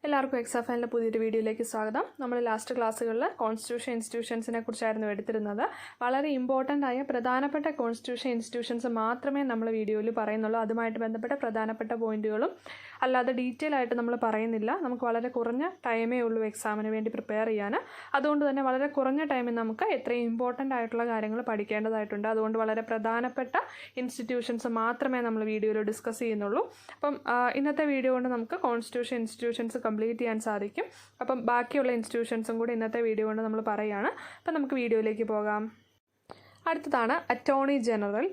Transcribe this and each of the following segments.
എല്ലാവർക്കും എക്സാഫാനിലെ പുതിയൊരു വീഡിയോയിലേക്ക് സ്വാഗതം. നമ്മൾ ലാസ്റ്റ് ക്ലാസ്സുകളിൽ കോൺസ്റ്റിറ്റ്യൂഷൻ ഇൻസ്റ്റിറ്റ്യൂഷൻസിനെ കുറിച്ചായിരുന്നു എടുത്തിരുന്നത്. വളരെ ഇമ്പോർട്ടൻ്റ് ആയ പ്രധാനപ്പെട്ട കോൺസ്റ്റിറ്റ്യൂഷൻ ഇൻസ്റ്റിറ്റ്യൂഷൻസ് മാത്രമേ നമ്മൾ വീഡിയോയിൽ പറയുന്നുള്ളൂ. അതുമായിട്ട് ബന്ധപ്പെട്ട പ്രധാനപ്പെട്ട പോയിന്റുകളും അല്ലാതെ ഡീറ്റെയിൽ ആയിട്ട് നമ്മൾ പറയുന്നില്ല. നമുക്ക് വളരെ കുറഞ്ഞ ടൈമേ ഉള്ളൂ എക്സാമിന് വേണ്ടി പ്രിപ്പയർ ചെയ്യാൻ. അതുകൊണ്ട് തന്നെ വളരെ കുറഞ്ഞ ടൈമിൽ നമുക്ക് എത്രയും ഇമ്പോർട്ടൻ്റ് ആയിട്ടുള്ള കാര്യങ്ങൾ പഠിക്കേണ്ടതായിട്ടുണ്ട്. അതുകൊണ്ട് വളരെ പ്രധാനപ്പെട്ട ഇൻസ്റ്റിറ്റ്യൂഷൻസ് മാത്രമേ നമ്മൾ വീഡിയോയിൽ ഡിസ്കസ് ചെയ്യുന്നുള്ളൂ. അപ്പം ഇന്നത്തെ വീഡിയോ കൊണ്ട് നമുക്ക് കോൺസ്റ്റിറ്റ്യൂഷൻ ഇൻസ്റ്റിറ്റ്യൂഷൻസ് കംപ്ലീറ്റ് ചെയ്യാൻ സാധിക്കും. അപ്പം ബാക്കിയുള്ള ഇൻസ്റ്റിറ്റ്യൂഷൻസും കൂടി ഇന്നത്തെ വീഡിയോ കൊണ്ട് നമ്മൾ പറയുകയാണ്. അപ്പം നമുക്ക് വീഡിയോയിലേക്ക് പോകാം. അടുത്തതാണ് അറ്റോർണി ജനറൽ.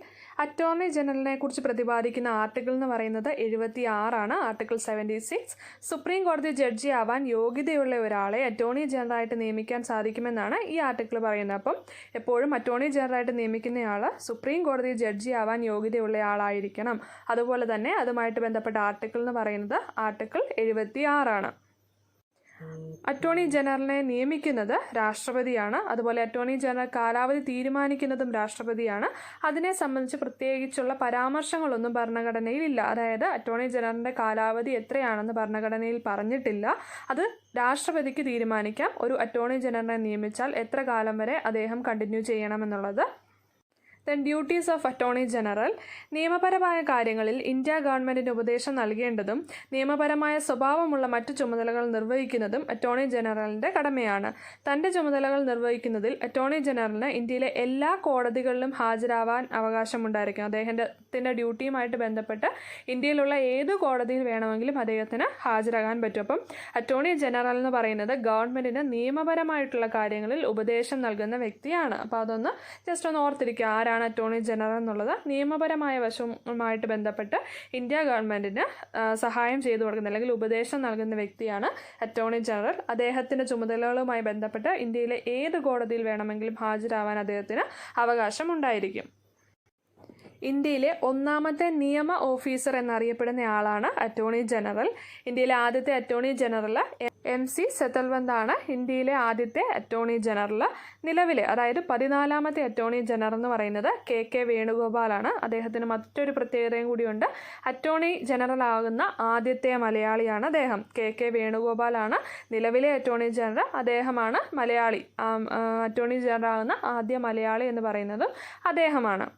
അറ്റോർണി ജനറലിനെ കുറിച്ച് പ്രതിപാദിക്കുന്ന ആർട്ടിക്കിൾ എന്ന് പറയുന്നത് 76 ആർട്ടിക്കിൾ 76. സുപ്രീം കോടതി ജഡ്ജി ആവാൻ യോഗ്യതയുള്ള ഒരാളെ അറ്റോർണി ജനറലായിട്ട് നിയമിക്കാൻ സാധിക്കുമെന്നാണ് ഈ ആർട്ടിക്കിൾ പറയുന്നത്. അപ്പം എപ്പോഴും അറ്റോർണി ജനറലായിട്ട് നിയമിക്കുന്നയാൾ സുപ്രീം കോടതി ജഡ്ജി ആവാൻ യോഗ്യതയുള്ള ആളായിരിക്കണം. അതുപോലെ തന്നെ അതുമായിട്ട് ബന്ധപ്പെട്ട ആർട്ടിക്കിൾ എന്ന് പറയുന്നത് ആർട്ടിക്കിൾ 76. അറ്റോർണി ജനറലിനെ നിയമിക്കുന്നത് രാഷ്ട്രപതിയാണ്. അതുപോലെ അറ്റോർണി ജനറൽ കാലാവധി തീരുമാനിക്കുന്നതും രാഷ്ട്രപതിയാണ്. അതിനെ സംബന്ധിച്ച് പ്രത്യേകിച്ചുള്ള പരാമർശങ്ങളൊന്നും ഭരണഘടനയിലില്ല. അതായത് അറ്റോർണി ജനറലിൻ്റെ കാലാവധി എത്രയാണെന്ന് ഭരണഘടനയിൽ പറഞ്ഞിട്ടില്ല. അത് രാഷ്ട്രപതിക്ക് തീരുമാനിക്കാം. ഒരു അറ്റോർണി ജനറലിനെ നിയമിച്ചാൽ എത്ര കാലം വരെ അദ്ദേഹം കണ്ടിന്യൂ ചെയ്യണമെന്നുള്ളത്. Then duties of attorney general. നിയമപരമായ കാര്യങ്ങളിൽ ഇന്ത്യ ഗവൺമെൻറ്റിന് ഉപദേശം നൽകേണ്ടതും നിയമപരമായ സ്വഭാവമുള്ള മറ്റു ചുമതലകൾ നിർവഹിക്കുന്നതും അറ്റോർണി ജനറലിൻ്റെ കടമയാണ്. തൻ്റെ ചുമതലകൾ നിർവഹിക്കുന്നതിൽ അറ്റോർണി ജനറലിന് ഇന്ത്യയിലെ എല്ലാ കോടതികളിലും ഹാജരാവാൻ അവകാശമുണ്ടായിരിക്കും. അദ്ദേഹത്തിൻ്റെ ഡ്യൂട്ടിയുമായിട്ട് ബന്ധപ്പെട്ട് ഇന്ത്യയിലുള്ള ഏത് കോടതിയിൽ വേണമെങ്കിലും അദ്ദേഹത്തിന് ഹാജരാകാൻ പറ്റും. അപ്പം അറ്റോർണി ജനറൽ എന്ന് പറയുന്നത് ഗവൺമെൻറ്റിന് നിയമപരമായിട്ടുള്ള കാര്യങ്ങളിൽ ഉപദേശം നൽകുന്ന വ്യക്തിയാണ്. അപ്പോൾ അതൊന്ന് ജസ്റ്റ് ഒന്ന് ഓർത്തിരിക്കുക. ആരാണ് അറ്റോർണി ജനറൽ എന്നുള്ളത്? നിയമപരമായ വശവുമായിട്ട് ബന്ധപ്പെട്ട് ഇന്ത്യ ഗവൺമെൻറ്റിന് സഹായം ചെയ്തു കൊടുക്കുന്ന അല്ലെങ്കിൽ ഉപദേശം നൽകുന്ന വ്യക്തിയാണ് അറ്റോർണി ജനറൽ. അദ്ദേഹത്തിൻ്റെ ചുമതലകളുമായി ബന്ധപ്പെട്ട് ഇന്ത്യയിലെ ഏത് കോടതിയിൽ വേണമെങ്കിലും ഹാജരാവാൻ അദ്ദേഹത്തിന് അവകാശം ഉണ്ടായിരിക്കും. ഇന്ത്യയിലെ ഒന്നാമത്തെ നിയമ ഓഫീസർ എന്നറിയപ്പെടുന്ന ആളാണ് അറ്റോർണി ജനറൽ. ഇന്ത്യയിലെ ആദ്യത്തെ അറ്റോർണി ജനറൽ MC സെതൽവന്താണ് ഇന്ത്യയിലെ ആദ്യത്തെ അറ്റോർണി ജനറൽ. നിലവിലെ അതായത് 14ാമത്തെ അറ്റോർണി ജനറൽ എന്ന് പറയുന്നത് KK വേണുഗോപാലാണ്. അദ്ദേഹത്തിന് മറ്റൊരു പ്രത്യേകതയും കൂടിയുണ്ട്. അറ്റോർണി ജനറൽ ആകുന്ന ആദ്യത്തെ മലയാളിയാണ് അദ്ദേഹം. KK വേണുഗോപാലാണ് നിലവിലെ അറ്റോർണി ജനറൽ. അദ്ദേഹമാണ് മലയാളി. അറ്റോർണി ജനറൽ ആകുന്ന ആദ്യ മലയാളി എന്ന് പറയുന്നത് അദ്ദേഹമാണ്.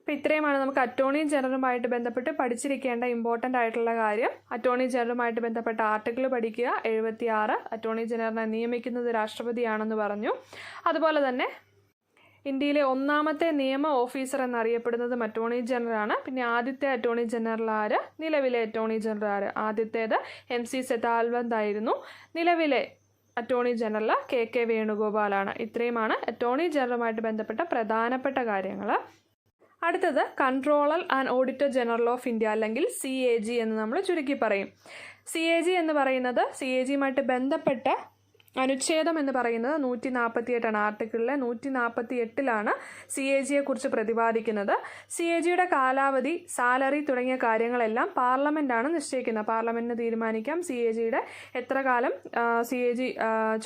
അപ്പോൾ ഇത്രയുമാണ് നമുക്ക് അറ്റോർണി ജനറലുമായിട്ട് ബന്ധപ്പെട്ട് പഠിച്ചിരിക്കേണ്ട ഇമ്പോർട്ടൻ്റ് ആയിട്ടുള്ള കാര്യം. അറ്റോർണി ജനറലുമായിട്ട് ബന്ധപ്പെട്ട ആർട്ടിക്കിൾ പഠിക്കുക. 76 അറ്റോർണി ജനറലിനെ നിയമിക്കുന്നത് രാഷ്ട്രപതിയാണെന്ന് പറഞ്ഞു. അതുപോലെ തന്നെ ഇന്ത്യയിലെ ഒന്നാമത്തെ നിയമ ഓഫീസർ എന്നറിയപ്പെടുന്നത് അറ്റോർണി ജനറലാണ്. പിന്നെ ആദ്യത്തെ അറ്റോർണി ജനറൽ ആര്? നിലവിലെ അറ്റോർണി ജനറൽ ആര്? ആദ്യത്തേത് MC സെതാൽവന്ത് ആയിരുന്നു. നിലവിലെ അറ്റോർണി ജനറൽ KK വേണുഗോപാലാണ്. ഇത്രയുമാണ് അറ്റോർണി ജനറലുമായിട്ട് ബന്ധപ്പെട്ട പ്രധാനപ്പെട്ട കാര്യങ്ങൾ. അടുത്തത് controller and auditor general of India അല്ലെങ്കിൽ CAG എന്ന് നമ്മൾ ചുരുക്കി പറയും. CAG എന്ന് പറയുന്നത് CAGയുമായിട്ട് ബന്ധപ്പെട്ട അനുച്ഛേദം എന്ന് പറയുന്നത് 148 ആർട്ടിക്കിളിലെ 148 CAGയെ കുറിച്ച് പ്രതിപാദിക്കുന്നത്. CAGയുടെ കാലാവധി, സാലറി തുടങ്ങിയ കാര്യങ്ങളെല്ലാം പാർലമെൻറ്റാണ് നിശ്ചയിക്കുന്നത്. പാർലമെൻറ്റിന് തീരുമാനിക്കാം CAGയുടെ എത്ര കാലം CAG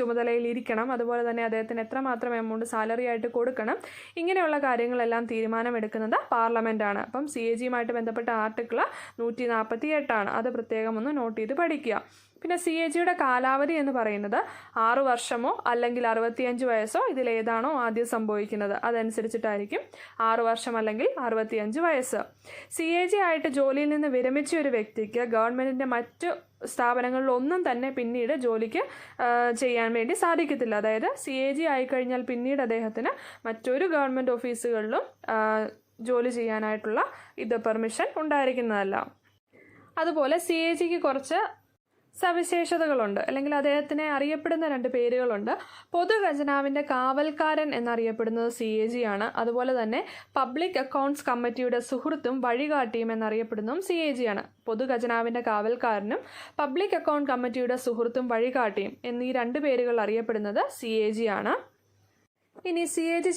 ചുമതലയിൽ ഇരിക്കണം, അതുപോലെ തന്നെ അദ്ദേഹത്തിന് എത്രമാത്രം എമൗണ്ട് സാലറി ആയിട്ട് കൊടുക്കണം. ഇങ്ങനെയുള്ള കാര്യങ്ങളെല്ലാം തീരുമാനമെടുക്കുന്നത് പാർലമെൻറ്റാണ്. അപ്പം CAGയുമായിട്ട് ബന്ധപ്പെട്ട ആർട്ടിക്കിൾ 148 അത് പ്രത്യേകം ഒന്ന് നോട്ട് ചെയ്ത് പഠിക്കുക. പിന്നെ CAGയുടെ കാലാവധി എന്ന് പറയുന്നത് 6 വർഷമോ അല്ലെങ്കിൽ 65 വയസ്സോ ഇതിലേതാണോ ആദ്യം സംഭവിക്കുന്നത് അതനുസരിച്ചിട്ടായിരിക്കും. 6 വർഷം അല്ലെങ്കിൽ 65 വയസ്സ്. CAG ആയിട്ട് ജോലിയിൽ നിന്ന് വിരമിച്ച ഒരു വ്യക്തിക്ക് ഗവൺമെൻറ്റിൻ്റെ മറ്റ് സ്ഥാപനങ്ങളിലൊന്നും തന്നെ പിന്നീട് ജോലിക്ക് ചെയ്യാൻ വേണ്ടി സാധിക്കത്തില്ല. അതായത് CAG ആയിക്കഴിഞ്ഞാൽ പിന്നീട് അദ്ദേഹത്തിന് മറ്റൊരു ഗവൺമെൻറ് ഓഫീസുകളിലും ജോലി ചെയ്യാനായിട്ടുള്ള പെർമിഷൻ ഉണ്ടായിരിക്കുന്നതല്ല. അതുപോലെ CAGക്ക് കുറച്ച് സവിശേഷതകളുണ്ട്, അല്ലെങ്കിൽ അദ്ദേഹത്തിനെ അറിയപ്പെടുന്ന 2 പേരുകളുണ്ട്. പൊതുഖജനാവിൻ്റെ കാവൽക്കാരൻ എന്നറിയപ്പെടുന്നത് CAG ആണ്. അതുപോലെ തന്നെ പബ്ലിക് അക്കൗണ്ട്സ് കമ്മിറ്റിയുടെ സുഹൃത്തും വഴികാട്ടിയും എന്നറിയപ്പെടുന്നതും CAG ആണ്. പൊതുഖജനാവിൻ്റെ കാവൽക്കാരനും പബ്ലിക് അക്കൗണ്ട് കമ്മിറ്റിയുടെ സുഹൃത്തും വഴികാട്ടിയും എന്നീ 2 പേരുകൾ അറിയപ്പെടുന്നത് CAG ആണ്. ഇനി CAG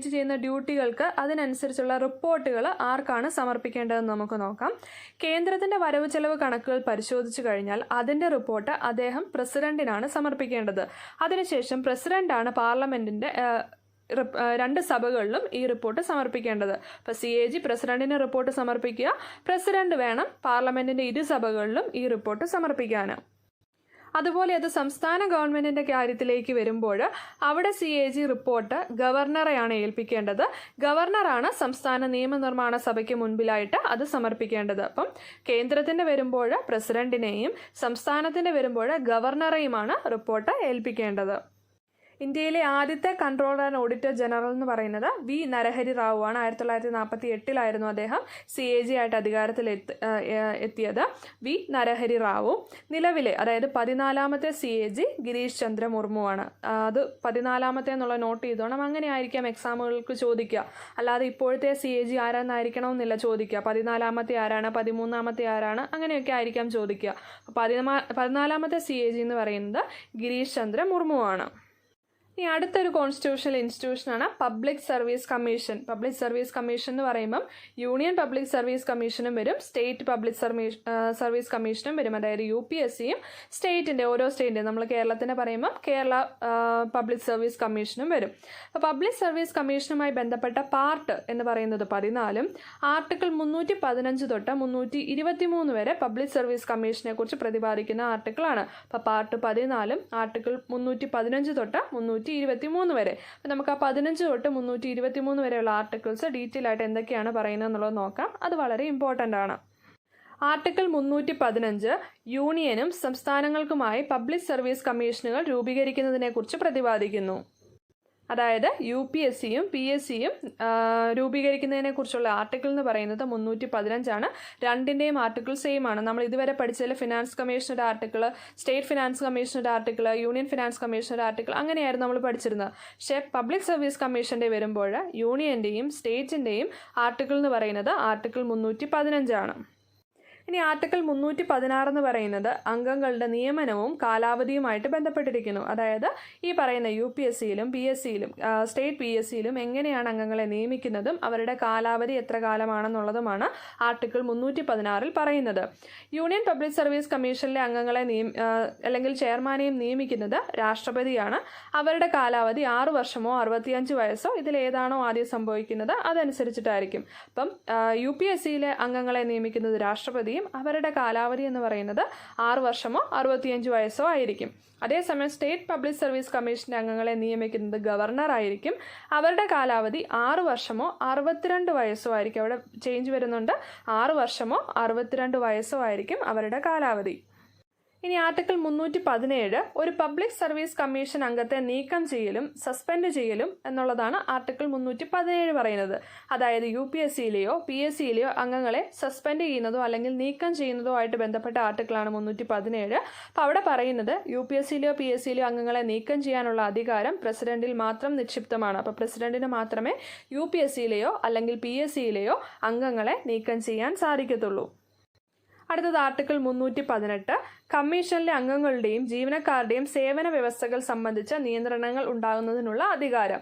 ചെയ്യുന്ന ഡ്യൂട്ടികൾക്ക് അതിനനുസരിച്ചുള്ള റിപ്പോർട്ടുകൾ ആർക്കാണ് സമർപ്പിക്കേണ്ടതെന്ന് നമുക്ക് നോക്കാം. കേന്ദ്രത്തിൻ്റെ വരവ് ചെലവ് കണക്കുകൾ പരിശോധിച്ചു കഴിഞ്ഞാൽ അതിൻ്റെ റിപ്പോർട്ട് അദ്ദേഹം പ്രസിഡന്റിനാണ് സമർപ്പിക്കേണ്ടത്. അതിനുശേഷം പ്രസിഡന്റാണ് പാർലമെൻറ്റിൻ്റെ രണ്ട് സഭകളിലും ഈ റിപ്പോർട്ട് സമർപ്പിക്കേണ്ടത്. അപ്പോൾ CAG പ്രസിഡന്റിന് റിപ്പോർട്ട് സമർപ്പിക്കുക, പ്രസിഡന്റ് വേണം പാർലമെന്റിന്റെ ഇരുസഭകളിലും ഈ റിപ്പോർട്ട് സമർപ്പിക്കാൻ. അതുപോലെ അത് സംസ്ഥാന ഗവൺമെൻറ്റിൻ്റെ കാര്യത്തിലേക്ക് വരുമ്പോൾ അവിടെ CAG റിപ്പോർട്ട് ഗവർണറെയാണ് ഏൽപ്പിക്കേണ്ടത്. ഗവർണറാണ് സംസ്ഥാന നിയമനിർമ്മാണ സഭയ്ക്ക് മുൻപിലായിട്ട് അത് സമർപ്പിക്കേണ്ടത്. അപ്പം കേന്ദ്രത്തിൻ്റെ വരുമ്പോൾ പ്രസിഡന്റിനെയും സംസ്ഥാനത്തിൻ്റെ വരുമ്പോൾ ഗവർണറെയുമാണ് റിപ്പോർട്ട് ഏൽപ്പിക്കേണ്ടത്. ഇന്ത്യയിലെ ആദ്യത്തെ കൺട്രോളർ ആൻഡ് ഓഡിറ്റർ ജനറൽ എന്ന് പറയുന്നത് V. നരഹരി റാവു ആണ്. 1948 അദ്ദേഹം CAG ആയിട്ട് അധികാരത്തിൽ എത്തിയത്. V. നരഹരി റാവു. നിലവിലെ അതായത് 14ാമത്തെ CAG ഗിരീഷ് ചന്ദ്ര മുർമു ആണ്. അത് 14ാമത്തെ എന്നുള്ള നോട്ട് ചെയ്തോണം. അങ്ങനെ ആയിരിക്കാം എക്സാമുകൾക്ക് ചോദിക്കുക. അല്ലാതെ ഇപ്പോഴത്തെ CAG ആരാന്നായിരിക്കണമെന്നില്ല ചോദിക്കുക. 14ാമത്തെ ആരാണ്, 13ാമത്തെ ആരാണ്, അങ്ങനെയൊക്കെ ആയിരിക്കാം ചോദിക്കുക. 14ാമത്തെ CAG എന്ന് പറയുന്നത് ഗിരീഷ് ചന്ദ്ര മുർമു ആണ്. ഇനി അടുത്തൊരു കോൺസ്റ്റിറ്റ്യൂഷണൽ ഇൻസ്റ്റിറ്റ്യൂഷനാണ് public service commission. Public service commission എന്ന് പറയുമ്പം യൂണിയൻ പബ്ലിക് സർവീസ് കമ്മീഷനും വരും, സ്റ്റേറ്റ് പബ്ലിക് സർവീസ് കമ്മീഷനും വരും. അതായത് UPSCയും സ്റ്റേറ്റിൻ്റെ ഓരോ സ്റ്റേറ്റിൻ്റെ, നമ്മൾ കേരളത്തിൻ്റെ പറയുമ്പം കേരള പബ്ലിക് സർവീസ് കമ്മീഷനും വരും. അപ്പോൾ പബ്ലിക് സർവീസ് കമ്മീഷനുമായി ബന്ധപ്പെട്ട പാർട്ട് എന്ന് പറയുന്നത് 14 ആർട്ടിക്കിൾ 315 തൊട്ട് 323 വരെ പബ്ലിക് സർവീസ് കമ്മീഷനെ കുറിച്ച് പ്രതിപാദിക്കുന്ന ആർട്ടിക്കിളാണ്. അപ്പോൾ പാർട്ട് 14 ആർട്ടിക്കിൾ 315 തൊട്ട് 323 വരെ. അപ്പം നമുക്ക് ആ 15 തൊട്ട് 323 വരെയുള്ള ആർട്ടിക്കിൾസ് ഡീറ്റെയിൽ ആയിട്ട് എന്തൊക്കെയാണ് പറയുന്നത് എന്നുള്ളത് നോക്കാം. അത് വളരെ ഇമ്പോർട്ടൻ്റ് ആണ്. ആർട്ടിക്കിൾ 315 യൂണിയനും സംസ്ഥാനങ്ങൾക്കുമായി പബ്ലിക് സർവീസ് കമ്മീഷനുകൾ രൂപീകരിക്കുന്നതിനെക്കുറിച്ച് പ്രതിപാദിക്കുന്നു. അതായത് UPSCയും PSCയും രൂപീകരിക്കുന്നതിനെക്കുറിച്ചുള്ള ആർട്ടിക്കിൾ എന്ന് പറയുന്നത് 315 രണ്ടിൻ്റെയും ആർട്ടിക്കിൾ സെയിം ആണ്. നമ്മൾ ഇതുവരെ പഠിച്ചതിൽ ഫിനാൻസ് കമ്മീഷണറുടെ ആർട്ടിക്കിൾ, സ്റ്റേറ്റ് ഫിനാൻസ് കമ്മീഷണറുടെ ആർട്ടിക്കിൾ, യൂണിയൻ ഫിനാൻസ് കമ്മീഷണറുടെ ആർട്ടിക്കിൾ അങ്ങനെയായിരുന്നു നമ്മൾ പഠിച്ചിരുന്നത്. പക്ഷേ പബ്ലിക് സർവീസ് കമ്മീഷൻ്റെ വരുമ്പോൾ യൂണിയൻ്റെയും സ്റ്റേറ്റിൻ്റെയും ആർട്ടിക്കിൾ എന്ന് പറയുന്നത് ആർട്ടിക്കിൾ 315 ഇനി ആർട്ടിക്കിൾ 316 എന്ന് പറയുന്നത് അംഗങ്ങളുടെ നിയമനവും കാലാവധിയുമായിട്ട് ബന്ധപ്പെട്ടിരിക്കുന്നു. അതായത് ഈ പറയുന്ന UPSCയിലും PSCയിലും സ്റ്റേറ്റ് PSCയിലും എങ്ങനെയാണ് അംഗങ്ങളെ നിയമിക്കുന്നതും അവരുടെ കാലാവധി എത്ര കാലമാണെന്നുള്ളതുമാണ് ആർട്ടിക്കിൾ 316 പറയുന്നത്. യൂണിയൻ പബ്ലിക് സർവീസ് കമ്മീഷനിലെ അംഗങ്ങളെ അല്ലെങ്കിൽ ചെയർമാനെയും നിയമിക്കുന്നത് രാഷ്ട്രപതിയാണ്. അവരുടെ കാലാവധി 6 വർഷമോ 65 വയസ്സോ ഇതിലേതാണോ ആദ്യം സംഭവിക്കുന്നത് അതനുസരിച്ചിട്ടായിരിക്കും. അപ്പം UPSCയിലെ അംഗങ്ങളെ നിയമിക്കുന്നത് രാഷ്ട്രപതി, അവരുടെ കാലാവധി എന്ന് പറയുന്നത് 6 വർഷമോ 65 വയസ്സോ ആയിരിക്കും. അതേസമയം സ്റ്റേറ്റ് പബ്ലിക് സർവീസ് കമ്മീഷന്റെ അംഗങ്ങളെ നിയമിക്കുന്നത് ഗവർണർ ആയിരിക്കും. അവരുടെ കാലാവധി 6 വർഷമോ 62 വയസ്സോ ആയിരിക്കും. അവിടെ ചേഞ്ച് വരുന്നുണ്ട്. 6 വർഷമോ 62 വയസ്സോ ആയിരിക്കും അവരുടെ കാലാവധി. ഇനി ആർട്ടിക്കിൾ 317 ഒരു പബ്ലിക് സർവീസ് കമ്മീഷൻ അംഗത്തെ നീക്കം ചെയ്യലും സസ്പെൻഡ് ചെയ്യലും എന്നുള്ളതാണ് ആർട്ടിക്കിൾ 317 പറയുന്നത്. അതായത് UPSCയിലെയോ PSCയിലെയോ അംഗങ്ങളെ സസ്പെൻഡ് ചെയ്യുന്നതോ അല്ലെങ്കിൽ നീക്കം ചെയ്യുന്നതോ ആയിട്ട് ബന്ധപ്പെട്ട ആർട്ടിക്കിളാണ് 317. അപ്പോൾ അവിടെ പറയുന്നത് UPSCയിലെയോ PSCയിലെയോ അംഗങ്ങളെ നീക്കം ചെയ്യാനുള്ള അധികാരം പ്രസിഡന്റിൽ മാത്രം നിക്ഷിപ്തമാണ്. അപ്പോൾ പ്രസിഡന്റിന് മാത്രമേ UPSCയിലെയോ അല്ലെങ്കിൽ PSCയിലെയോ അംഗങ്ങളെ നീക്കം ചെയ്യാൻ സാധിക്കത്തുള്ളൂ. അടുത്തത് ആർട്ടിക്കിൾ 318 കമ്മീഷനിലെ അംഗങ്ങളുടെയും ജീവനക്കാരുടെയും സേവന വ്യവസ്ഥകൾ സംബന്ധിച്ച നിയന്ത്രണങ്ങൾ ഉണ്ടാക്കുന്നതിനുള്ള അധികാരം.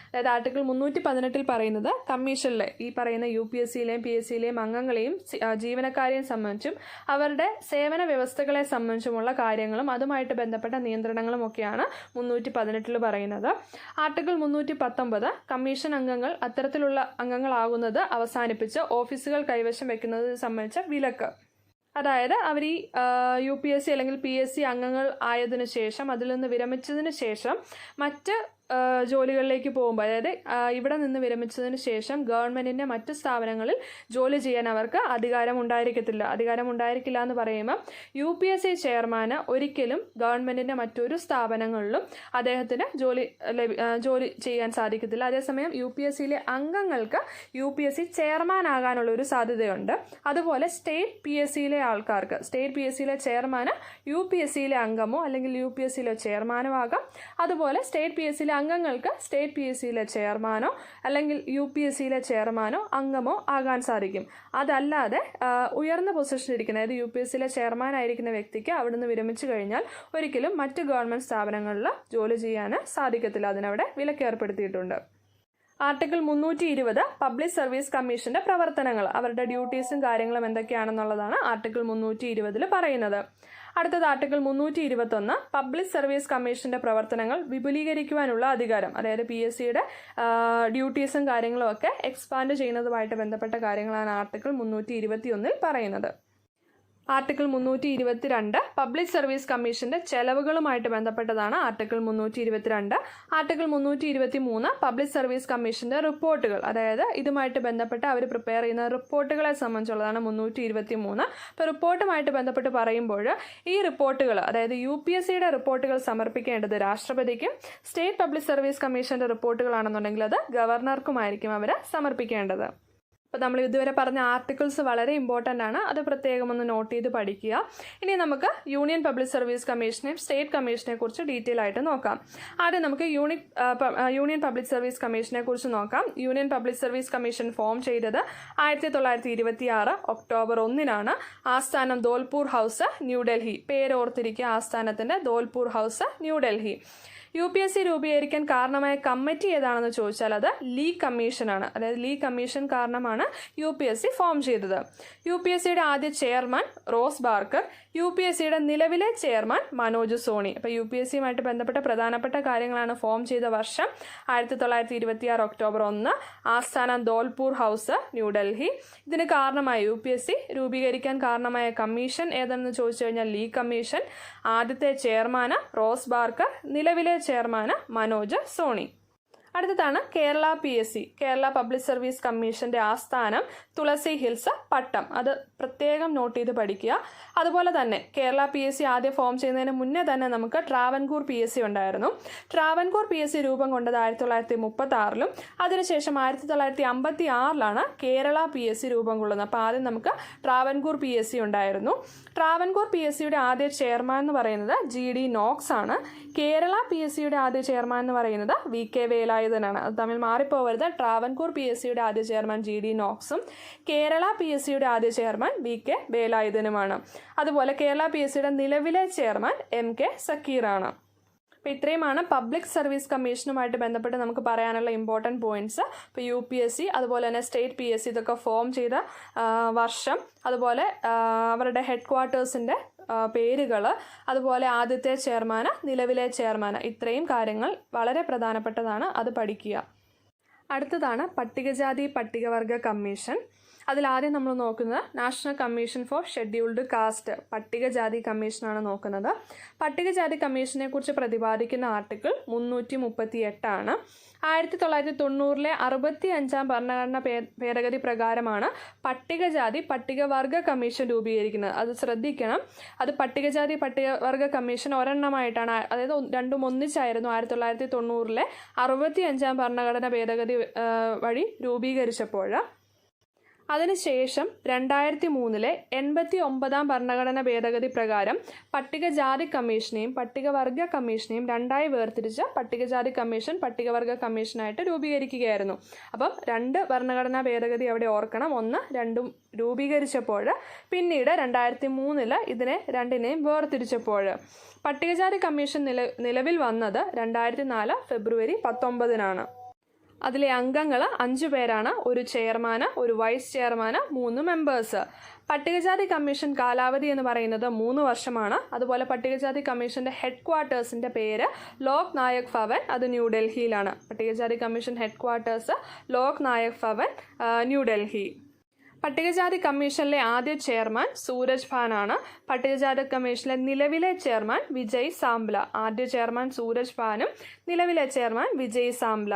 അതായത് ആർട്ടിക്കിൾ 318 പറയുന്നത് കമ്മീഷനിലെ ഈ പറയുന്ന UPSCയിലെയും PSCയിലെയും അംഗങ്ങളെയും ജീവനക്കാരെയും സംബന്ധിച്ചും അവരുടെ സേവന വ്യവസ്ഥകളെ സംബന്ധിച്ചുമുള്ള കാര്യങ്ങളും അതുമായിട്ട് ബന്ധപ്പെട്ട നിയന്ത്രണങ്ങളും ഒക്കെയാണ് 318 പറയുന്നത്. ആർട്ടിക്കിൾ 319 കമ്മീഷൻ അംഗങ്ങൾ അത്തരത്തിലുള്ള അംഗങ്ങളാകുന്നത് അവസാനിപ്പിച്ച് ഓഫീസുകൾ കൈവശം വെക്കുന്നത് സംബന്ധിച്ച വിലക്ക്. അതായത് അവർ ഈ UPSC അല്ലെങ്കിൽ PSC അംഗങ്ങൾ ആയതിനു ശേഷം അതിൽ നിന്ന് വിരമിച്ചതിന് ശേഷം മറ്റ് ജോലികളിലേക്ക് പോകുമ്പോൾ, അതായത് ഇവിടെ നിന്ന് വിരമിച്ചതിന് ശേഷം ഗവൺമെൻറ്റിൻ്റെ മറ്റ് സ്ഥാപനങ്ങളിൽ ജോലി ചെയ്യാൻ അവർക്ക് അധികാരം ഉണ്ടായിരിക്കില്ല എന്ന് പറയുമ്പോൾ UPSC ചെയർമാന് ഒരിക്കലും ഗവൺമെൻറ്റിൻ്റെ മറ്റൊരു സ്ഥാപനങ്ങളിലും അദ്ദേഹത്തിന് ജോലി ചെയ്യാൻ സാധിക്കത്തില്ല. അതേസമയം UPSCയിലെ അംഗങ്ങൾക്ക് UPSC ചെയർമാൻ ആകാനുള്ള ഒരു സാധ്യതയുണ്ട്. അതുപോലെ സ്റ്റേറ്റ് PSCയിലെ ആൾക്കാർക്ക് സ്റ്റേറ്റ് PSCയിലെ ചെയർമാന് UPSCയിലെ അംഗമോ അല്ലെങ്കിൽ UPSCയിലെ ചെയർമാനോ ആകാം. അതുപോലെ സ്റ്റേറ്റ് PSCയിലെ അംഗങ്ങൾക്ക് സ്റ്റേറ്റ് PSCയിലെ ചെയർമാനോ അല്ലെങ്കിൽ UPSCയിലെ ചെയർമാനോ അംഗമോ ആകാൻ സാധിക്കും. അതല്ലാതെ ഉയർന്ന പൊസിഷനിൽ ഇരിക്കുന്ന, അതായത് UPSCയിലെ ചെയർമാൻ ആയിരിക്കുന്ന വ്യക്തിക്ക് അവിടുന്ന് വിരമിച്ചു കഴിഞ്ഞാൽ ഒരിക്കലും മറ്റ് ഗവൺമെൻറ് സ്ഥാപനങ്ങളിൽ ജോലി ചെയ്യാൻ സാധിക്കത്തില്ല. അതിനവിടെ വിലക്ക് ഏർപ്പെടുത്തിയിട്ടുണ്ട്. ആർട്ടിക്കിൾ 320 പബ്ലിക് സർവീസ് കമ്മീഷന്റെ പ്രവർത്തനങ്ങൾ, അവരുടെ ഡ്യൂട്ടീസും കാര്യങ്ങളും എന്തൊക്കെയാണെന്നുള്ളതാണ് ആർട്ടിക്കിൾ 320 പറയുന്നത്. അടുത്തത് ആർട്ടിക്കിൾ 321 പബ്ലിക് സർവീസ് കമ്മീഷന്റെ പ്രവർത്തനങ്ങൾ വിപുലീകരിക്കുവാനുള്ള അധികാരം, അതായത് PSCയുടെ ഡ്യൂട്ടീസും കാര്യങ്ങളും ഒക്കെ എക്സ്പാൻഡ് ചെയ്യുന്നതുമായിട്ട് ബന്ധപ്പെട്ട കാര്യങ്ങളാണ് ആർട്ടിക്കിൾ 321 പറയുന്നത്. ആർട്ടിക്കിൾ 322 പബ്ലിക് സർവീസ് കമ്മീഷന്റെ ചെലവുകളുമായിട്ട് ബന്ധപ്പെട്ടതാണ് ആർട്ടിക്കിൾ 322. ആർട്ടിക്കിൾ 323 പബ്ലിക് സർവീസ് കമ്മീഷന്റെ റിപ്പോർട്ടുകൾ, അതായത് ഇതുമായിട്ട് ബന്ധപ്പെട്ട് അവർ പ്രിപ്പയർ ചെയ്യുന്ന റിപ്പോർട്ടുകളെ സംബന്ധിച്ചുള്ളതാണ് 323. അപ്പോൾ റിപ്പോർട്ടുമായിട്ട് ബന്ധപ്പെട്ട് പറയുമ്പോൾ ഈ റിപ്പോർട്ടുകൾ, അതായത് UPSCയുടെ റിപ്പോർട്ടുകൾ സമർപ്പിക്കേണ്ടത് രാഷ്ട്രപതിക്കും, സ്റ്റേറ്റ് പബ്ലിക് സർവീസ് കമ്മീഷന്റെ റിപ്പോർട്ടുകളാണെന്നുണ്ടെങ്കിൽ അത് ഗവർണർക്കുമായിരിക്കും അവർ സമർപ്പിക്കേണ്ടത്. അപ്പോൾ നമ്മൾ ഇതുവരെ പറഞ്ഞ ആർട്ടിക്കിൾസ് വളരെ ഇമ്പോർട്ടൻ്റ് ആണ്, അത് പ്രത്യേകം ഒന്ന് നോട്ട് ചെയ്ത് പഠിക്കുക. ഇനി നമുക്ക് യൂണിയൻ പബ്ലിക് സർവീസ് കമ്മീഷനെയും സ്റ്റേറ്റ് കമ്മീഷനെ കുറിച്ച് ഡീറ്റെയിൽ ആയിട്ട് നോക്കാം. ആദ്യം നമുക്ക് യൂണിയൻ പബ്ലിക് സർവീസ് കമ്മീഷനെ കുറിച്ച് നോക്കാം. Union public service commission form ചെയ്തത് 1926 ഒക്ടോബർ 1 ആസ്ഥാനം ധോൽപൂർ ഹൗസ്, ന്യൂഡൽഹി. പേരോർത്തിരിക്കുക, ആസ്ഥാനത്തിന്റെ ധോൽപൂർ ഹൗസ്, ന്യൂഡൽഹി. UPSC രൂപീകരിക്കാൻ കാരണമായ കമ്മിറ്റി ഏതാണെന്ന് ചോദിച്ചാൽ അത് ലീ കമ്മീഷനാണ്. അതായത് ലീ കമ്മീഷൻ കാരണമാണ് UPSC ഫോം ചെയ്തത്. UPSCയുടെ ആദ്യ ചെയർമാൻ റോസ് ബാർക്കർ, UPSCയുടെ നിലവിലെ ചെയർമാൻ മനോജ് സോണി. അപ്പോൾ UPSCയുമായിട്ട് ബന്ധപ്പെട്ട പ്രധാനപ്പെട്ട കാര്യങ്ങളാണ്. ഫോം ചെയ്ത വർഷം 1926 ഒക്ടോബർ 1, ആസ്ഥാനം ധോൽപൂർ ഹൗസ്, ന്യൂഡൽഹി. ഇതിന് കാരണമായ UPSC രൂപീകരിക്കാൻ കാരണമായ കമ്മീഷൻ ഏതെന്ന് ചോദിച്ചു കഴിഞ്ഞാൽ ലീ കമ്മീഷൻ. ആദ്യത്തെ ചെയർമാന് റോസ് ബാർക്കർ, നിലവിലെ ചെയർമാന് മനോജ് സോണി. അടുത്തതാണ് Kerala PSC, Kerala public service കമ്മീഷന്റെ ആസ്ഥാനം തുളസി ഹിൽസ്, പട്ടം. അത് പ്രത്യേകം നോട്ട് ചെയ്ത് പഠിക്കുക. അതുപോലെ തന്നെ കേരള PSC ആദ്യം ഫോം ചെയ്യുന്നതിന് മുന്നേ തന്നെ നമുക്ക് ട്രാവൻകൂർ PSC ഉണ്ടായിരുന്നു. ട്രാവൻകൂർ PSC രൂപം കൊണ്ടത് 1936 അതിനുശേഷം 1956 കേരള PSC രൂപം കൊള്ളുന്നത്. അപ്പോൾ ആദ്യം നമുക്ക് ട്രാവൻകൂർ PSC ഉണ്ടായിരുന്നു. ട്രാവൻകൂർ PSCയുടെ ആദ്യ ചെയർമാൻ എന്ന് പറയുന്നത് GD നോക്സ് ആണ്. കേരള PSCയുടെ ആദ്യ ചെയർമാൻ എന്ന് പറയുന്നത് VK വേലായുധനാണ്. അത് തമ്മിൽ മാറിപ്പോവരുത്. ട്രാവൻകൂർ PSCയുടെ ആദ്യ ചെയർമാൻ GD നോക്സും കേരള PSCയുടെ ആദ്യ ചെയർമാൻ VK വേലായുധനുമാണ്. അതുപോലെ കേരള PSCയുടെ നിലവിലെ ചെയർമാൻ MK സക്കീറാണ്. അപ്പോൾ ഇത്രയുമാണ് പബ്ലിക് സർവീസ് കമ്മീഷനുമായിട്ട് ബന്ധപ്പെട്ട് നമുക്ക് പറയാനുള്ള ഇമ്പോർട്ടൻറ്റ് പോയിന്റ്സ്. ഇപ്പോൾ UPSC അതുപോലെ തന്നെ സ്റ്റേറ്റ് PSC ഇതൊക്കെ ഫോം ചെയ്ത വർഷം, അതുപോലെ അവരുടെ ഹെഡ് ക്വാർട്ടേഴ്സിൻ്റെ പേരുകൾ, അതുപോലെ ആദ്യത്തെ ചെയർമാന്, നിലവിലെ ചെയർമാന്, ഇത്രയും കാര്യങ്ങൾ വളരെ പ്രധാനപ്പെട്ടതാണ്, അത് പഠിക്കുക. അടുത്തതാണ് പട്ടികജാതി പട്ടികവർഗ കമ്മീഷൻ. അതിലാദ്യം നമ്മൾ നോക്കുന്നത് national commission for scheduled caste, പട്ടികജാതി കമ്മീഷനാണ് നോക്കുന്നത്. പട്ടികജാതി കമ്മീഷനെ കുറിച്ച് പ്രതിപാദിക്കുന്ന ആർട്ടിക്കിൾ 338 ആണ്. 1990 65 ഭരണഘടനാ ഭേദഗതി പ്രകാരമാണ് പട്ടികജാതി പട്ടികവർഗ കമ്മീഷൻ രൂപീകരിക്കുന്നത്. അത് ശ്രദ്ധിക്കണം. അത് പട്ടികജാതി പട്ടികവർഗ കമ്മീഷൻ ഒരെണ്ണമായിട്ടാണ്, അതായത് രണ്ടും ഒന്നിച്ചായിരുന്നു 1990 65 ഭരണഘടനാ ഭേദഗതി വഴി രൂപീകരിച്ചപ്പോൾ. അതിനുശേഷം 2003 89 ഭരണഘടനാ ഭേദഗതി പ്രകാരം പട്ടികജാതി കമ്മീഷനെയും പട്ടികവർഗ കമ്മീഷനെയും രണ്ടായി വേർതിരിച്ച് പട്ടികജാതി കമ്മീഷൻ പട്ടികവർഗ കമ്മീഷനായിട്ട് രൂപീകരിക്കുകയായിരുന്നു. അപ്പം 2 ഭരണഘടനാ ഭേദഗതി അവിടെ ഓർക്കണം. ഒന്ന് രണ്ടും രൂപീകരിച്ചപ്പോൾ, പിന്നീട് 2003 ഇതിനെ രണ്ടിനെയും വേർതിരിച്ചപ്പോൾ. പട്ടികജാതി കമ്മീഷൻ നിലവിൽ വന്നത് 2004 ഫെബ്രുവരി 19 അതിലെ അംഗങ്ങൾ 5 പേരാണ്. ഒരു ചെയർമാന്, ഒരു വൈസ് ചെയർമാന്, 3 മെമ്പേഴ്സ്. പട്ടികജാതി കമ്മീഷൻ കാലാവധി എന്ന് പറയുന്നത് 3 വർഷമാണ്. അതുപോലെ പട്ടികജാതി കമ്മീഷന്റെ ഹെഡ് ക്വാർട്ടേഴ്സിന്റെ പേര് ലോക് നായക് ഭവൻ, അത് ന്യൂഡൽഹിയിലാണ്. പട്ടികജാതി കമ്മീഷൻ ഹെഡ് ക്വാർട്ടേഴ്സ് ലോക് നായക് ഭവൻ, ന്യൂഡൽഹി. പട്ടികജാതി കമ്മീഷനിലെ ആദ്യ ചെയർമാൻ സൂരജ് ഭാൻ ആണ്. പട്ടികജാതി കമ്മീഷനിലെ നിലവിലെ ചെയർമാൻ വിജയ് സാംബ്ല. ആദ്യ ചെയർമാൻ സൂരജ് ഭാനും നിലവിലെ ചെയർമാൻ വിജയ് സാംബ്ല.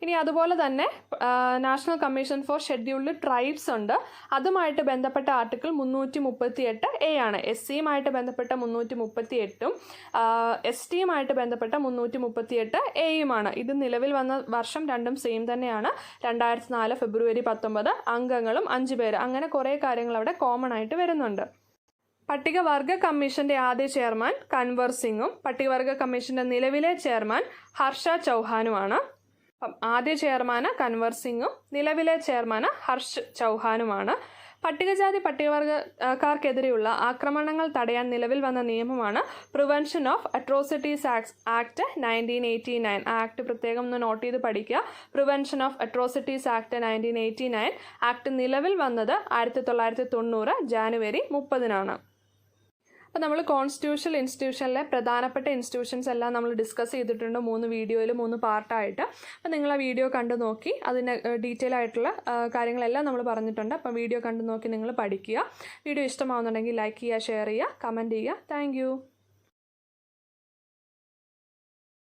ഇനി അതുപോലെ തന്നെ national commission for scheduled tribes ഉണ്ട്. അതുമായിട്ട് ബന്ധപ്പെട്ട ആർട്ടിക്കിൾ 338A ആണ്. SCയുമായിട്ട് ബന്ധപ്പെട്ട 338ഉം STയുമായിട്ട് ബന്ധപ്പെട്ട 338Aയുമാണ്. ഇത് നിലവിൽ വന്ന വർഷം രണ്ടും സെയിം തന്നെയാണ്. 2004 ഫെബ്രുവരി 19. അംഗങ്ങളും 5 പേര്. അങ്ങനെ കുറേ കാര്യങ്ങൾ അവിടെ കോമൺ ആയിട്ട് വരുന്നുണ്ട്. പട്ടികവർഗ കമ്മീഷന്റെ ആദ്യ ചെയർമാൻ കൻവർ സിംഗും പട്ടികവർഗ കമ്മീഷന്റെ നിലവിലെ ചെയർമാൻ ഹർഷ ചൗഹാനുമാണ്. ആദ്യ ചെയർമാന് കൻവർ സിംഗും നിലവിലെ ചെയർമാന് ഹർഷ് ചൗഹാനുമാണ്. പട്ടികജാതി പട്ടികവർഗക്കാർക്കെതിരെയുള്ള ആക്രമണങ്ങൾ തടയാൻ നിലവിൽ വന്ന നിയമമാണ് prevention of atrocities act 1989. Act പ്രത്യേകം ഒന്ന് നോട്ട് ചെയ്ത് പഠിക്കുക. Prevention of atrocities act 1989 act നിലവിൽ വന്നത് 1990 ജാനുവരി 30. അപ്പോൾ നമ്മൾ കോൺസ്റ്റിറ്റ്യൂഷണൽ ഇൻസ്റ്റിറ്റ്യൂഷനിലെ പ്രധാനപ്പെട്ട ഇൻസ്റ്റിറ്റ്യൂഷൻസ് എല്ലാം നമ്മൾ ഡിസ്കസ് ചെയ്തിട്ടുണ്ട് 3 വീഡിയോയിൽ 3 പാർട്ടായിട്ട്. അപ്പോൾ നിങ്ങൾ ആ വീഡിയോ കണ്ടു നോക്കി അതിന് ഡീറ്റെയിൽ ആയിട്ടുള്ള കാര്യങ്ങളെല്ലാം നമ്മൾ പറഞ്ഞിട്ടുണ്ട്. അപ്പോൾ വീഡിയോ കണ്ടു നോക്കി നിങ്ങൾ പഠിക്കുക. വീഡിയോ ഇഷ്ടമാവുന്നുണ്ടെങ്കിൽ ലൈക്ക് ചെയ്യുക, ഷെയർ ചെയ്യുക, കമൻറ്റ് ചെയ്യുക. താങ്ക്